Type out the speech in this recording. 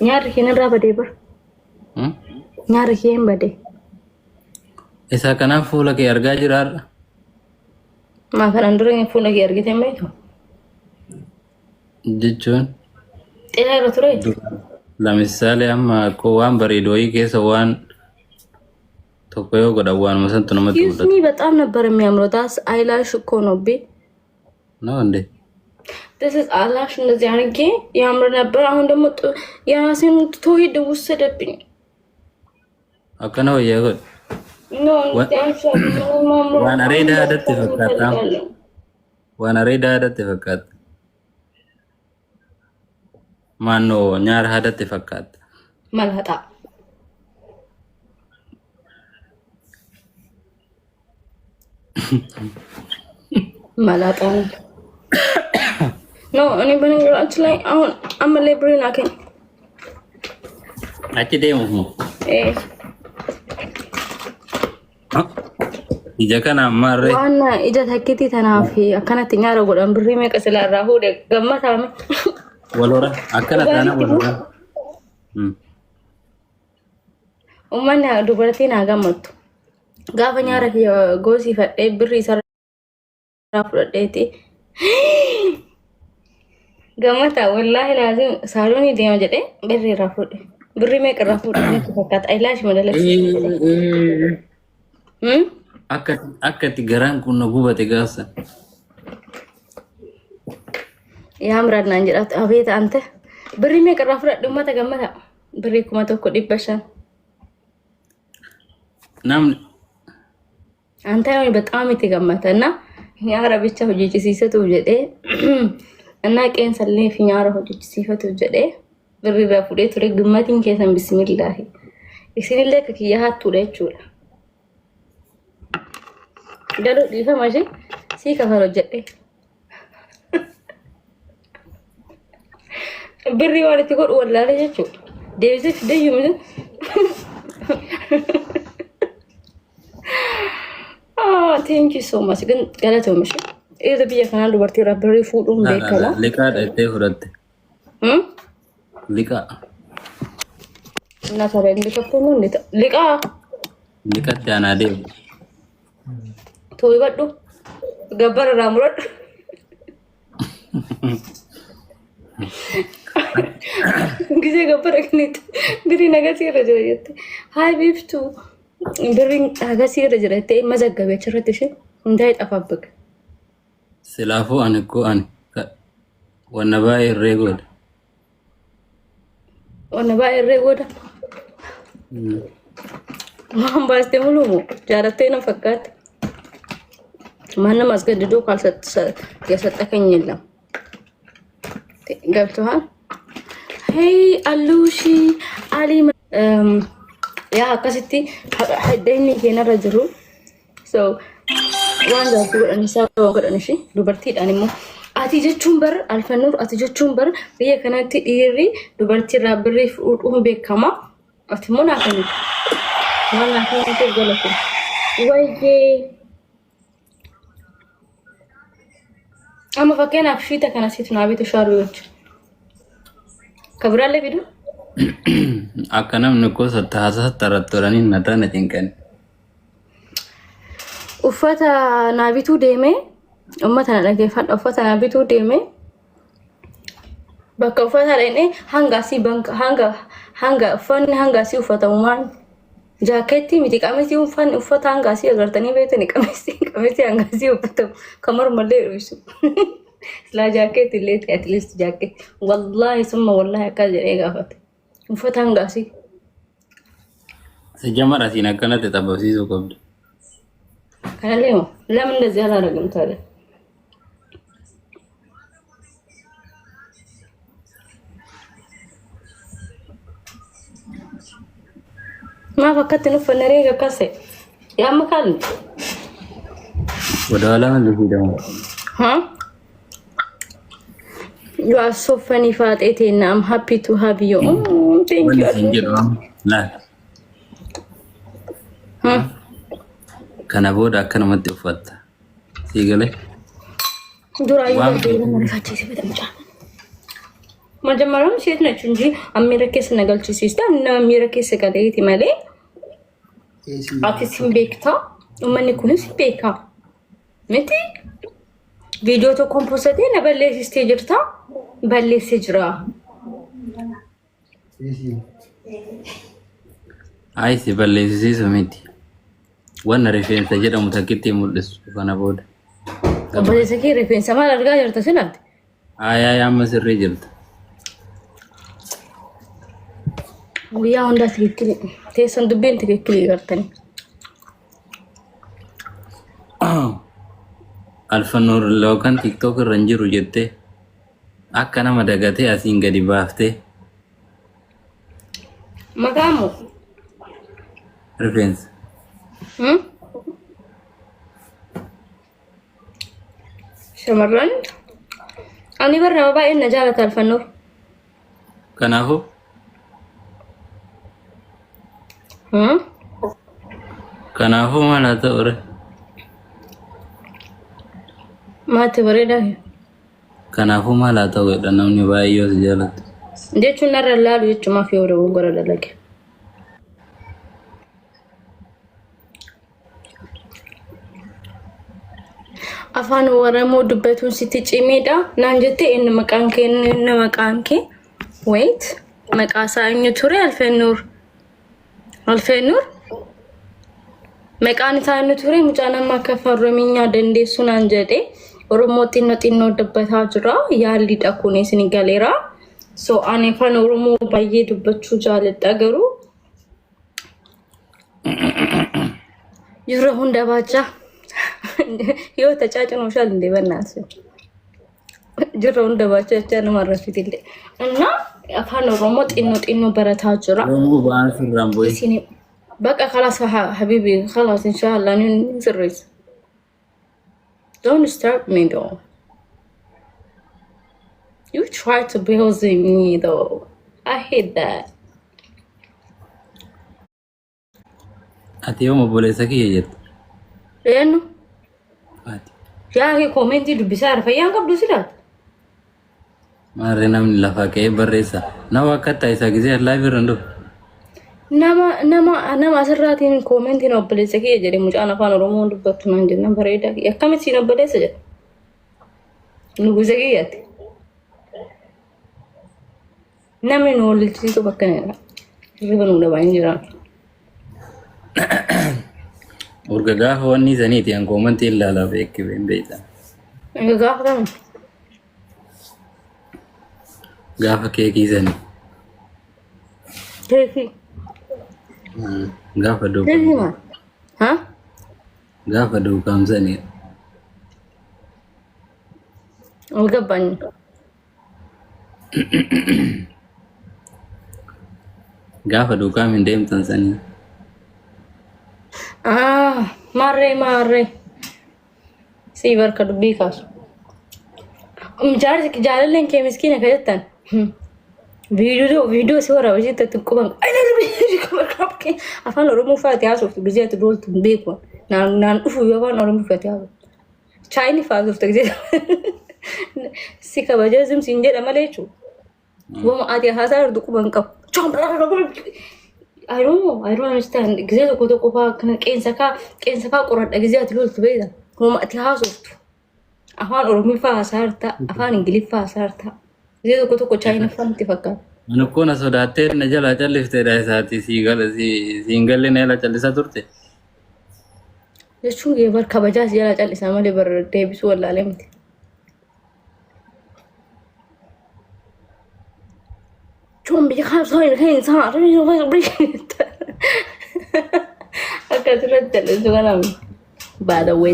Nyaarri kee narraa badee bar. Nyaarri kee hin badee. Isa kanaaf fuula kee argaa jiraarra. Maa kanaan dura fuula kee argite hin beektu? Jechuun Xilaa irra ture. ለምሳሌ amma akkoo waan bareedu wayii keessa waan tokko yoo godhan waanuma santu namatti mul'ata. Yusni በጣም ነበር የሚያምረው። ዳስ አይላሽ እኮ ነው ቤ ነው እንዴ? This is አይላሽ እንደዚህ አድርጌ ያምር ነበር። አሁን ደግሞ የራሴን ተወሂድ ወሰደብኝ። akkana wayyaa godhe. waan areedaa adatti fakkaata. waan areedaa adatti fakkaata. maannoo nyaara adatti fakkaata. Malhata. Malata. No, እኔ በነገራችን ላይ አሁን አመሌ ብሬን አከኝ achi deemuuf ija kana ammaarree waan ija takkiitii tanaaf akkanatti nyaara godhan birrii meeqa silaa irraa fuudhe gammataame. walhora akkana taana walhora. Uummanni dubartiin haa gammattu. Gaafa nyaara goosifadhee birrii isarraa fudhadheeti. Gammata wallaahi laazim saaluunii deema jedhee birrii irraa fuudhe. Birrii meeqa irraa fuudhe natti fakkaata. Ayilaash madaleessa. akkati garaan kun na gubate gaasa. Yaamraan naan jedhaatu abeeta ante birrii meeqa irraa fudhadhe uummata gammata. Birrii 1,500 namni አንተ ነው በጣም የተገመተና ኛራ ብቻ ሆጂጂ ሲሰጡ ጀዴ እና ቀን ሰለኝ ኛራ ሆጂጂ ሲፈቱ ጀዴ ብር ረፉዴ ቱሬ ግማቲን ከሰን ቢስሚላህ እሲልለ ከኪያሃቱ ለቹላ ገሎ ዲፈ ማጂ ሲከፈሮ ጀዴ ብር ወልቲ ጎድ ወላለ ጀቹ ዴቪስ ደዩ ምን Thank you so much. Gan galata mishi. Ida biya kana dubartii rabbi fuudhuun beekala. Liqaa dhattee fudhatte. Liqaa. Na tare liqaa fuunu ni ta. Liqaa. Liqaatti aanaa deemu. Tooyi badhu. Gabbara raamurad. Gisee gabbara kanatti birii nagasi irra jira jette. Haay biiftuu. ብሪን አጋሲር ጅረቴ መዘገበ ችርትሽ እንዳይጠፋብክ ስላፉ አንኮ አን ወነባይ ሬጎድ ማን ባስተ ሙሉሙ ጃረቴ ነው ፈቃት ማንም አስገድዶ ካልሰጠ የሰጠከኝ የለም ገብቶሃል ሄይ አሉሺ አሊ ያ አከስቲ ሀደኝ የነረ ጅሩ ሶ ዋንዳ ጉዳንሳ ወገደንሺ ዱበርቲ ዳንሞ አቲ ጀቹን በር አልፈኑር አቲ ጀቹን በር በየከናቲ ዲሪ ዱበርቲ ራብሪ ፉዱም ቤከማ አትሞና ከኒ ዋና ከንተ ገለኩ ወይዬ አማ ፈከና ፍሺታ ከናሲት ነው አቤት ሻሩዎች ከብራለ ቢዱ akkanam nuko sattaasa tarattorani natana tinkan uffata naabitu deeme ummata na dhageeffadha uffata naabitu deeme bakka uffata dhaqne hanga uffanni hangasi uffatamumaan jaaketti miti qamisi uffanni uffata hangasi agartanii beektani qamisi hangasi uffatamu kamar mallee dhuisu isla jaaketti illee at least jaaketti wallahi summa wallahi akka jedhee gaafate uffata hangasi sejamar asin akkanatti tabbasiisuu qabdu kanallee ለምን እንደዚህ አላደርግም ታዲያ ما فكرت نفن ريقة كاسة يا مكان ወደኋላ መልሱ ደግሞ ها You are so funny, Fatih. I'm happy to have you. Thank you. Kana booda akkanumatti uffatta. Siigale? Dura ayyuu deebiin mariifachiisee bitamu መጀመሪያም ሴት ነች እንጂ አሚረኬስ ነገልች ሲስታ እና አሚረኬስ ከደይት ማለ አትሲም ቤክታ ወመን ኩንስ ቤካ መቲ ቪዲዮ ቶ ኮምፖሰቴ ነበለ ስቴጅርታ በለ ሲጅራ አይሲ በለ ሲስ መቲ ወነ ሪፌንስ ተጀደሙ ተኪቴ ሙልስ ፈና ቦድ በለ ሰኪ ሪፌንስ ማል አርጋ ጀርተ ስናት አያ መስሪ ጀርተ ويا هوندا تككلي تيسن دبين تككلي غرتني الفنور لو كان تيك توك رنجر جته akkana madagate asin gadi baafte magamu reference شمرن أنا برا ما بقى إن جالت الفنور كنافو كنافو ما لا توري ما تبري ده كنافو ما لا توري لأنه نبايع يوز جالت دي شو نرى اللالو يتشو ما في ورا وقرا لك afaan waramoo dubbatuun sitti cimeedha naan jette inni maqaan kee wait maqaa isaa ture alfeenuur maqaan isaa ture mucaanama akka farraminya dandeessu naan jedhe oromoo xinnoo dubbataa jira yaallidha kun isin galeera so ani afaan oromoo baay'ee dubbachuu jaaladha garuu yeroo hunda baachaa yoo tajaajila mooshal ndee banaas jirra hunda baachaa nama rafitille እና afaan oromoo xinnoo barataa jira oromoo baan sirraan boy isini baka خلاص حبيبي خلاص ان شاء الله نسرز don't start me though you try to build me though I hate that ati yomo bolesa kiyeet eno ati yaa ke commenti dubbisa fayyan qabdu sidaat mare namni lafa kee barreessa nawa akkata isa gisee live irrando nama asirraatiin commentiin obboleessa kee jedhe mucaan afaan oromoo dubbattu naan jenna bareeda akkamitti obboleessa jedhe nugusa kiyyaatti namni nu walitti bakka neera riba nu dhabaa hin jiraan urga gaafa wanni saniiti an commenti ilaalaa beekki beeyta gaafa kam gaafa keekii sanii keekii gaafa keekii duukaa maal haa gaafa duukaamsanii algabbaanyi gaafa duukaam hin deemtan sanii marree si barka dubbii kaasu jaalalleen kee miskiina ka jettan viidiyoo si waraaba jettatti quban afaan oromoo faati haasoftu gizee ati dooltu beekun naan dhufu yoo afaan oromoo faati haasoftu chaayini faasofta gizee si kabajaa zimsiin jedha malee jechuudha wama ati haasaa irdu quban qabu I don't understand. Gizee tokko faa kana qeensa faa qoradha gizee ati loltu beeda. Wama ati haasoftu. Afaan oromoo faa hasaarta, afaan ingiliffaa hasaarta. Gizee tokko chaayina faatti fakkaata. Manukkoon sodaattee na jalaa callifteedha isaati siin galle na jalaa callisaa turte. Jechuun geebar kabajaas jalaa callisaa malee bar deebisuu wallaalee miti. Chum bi kha soi khain sa ri so bi akasrat chale so kana by the way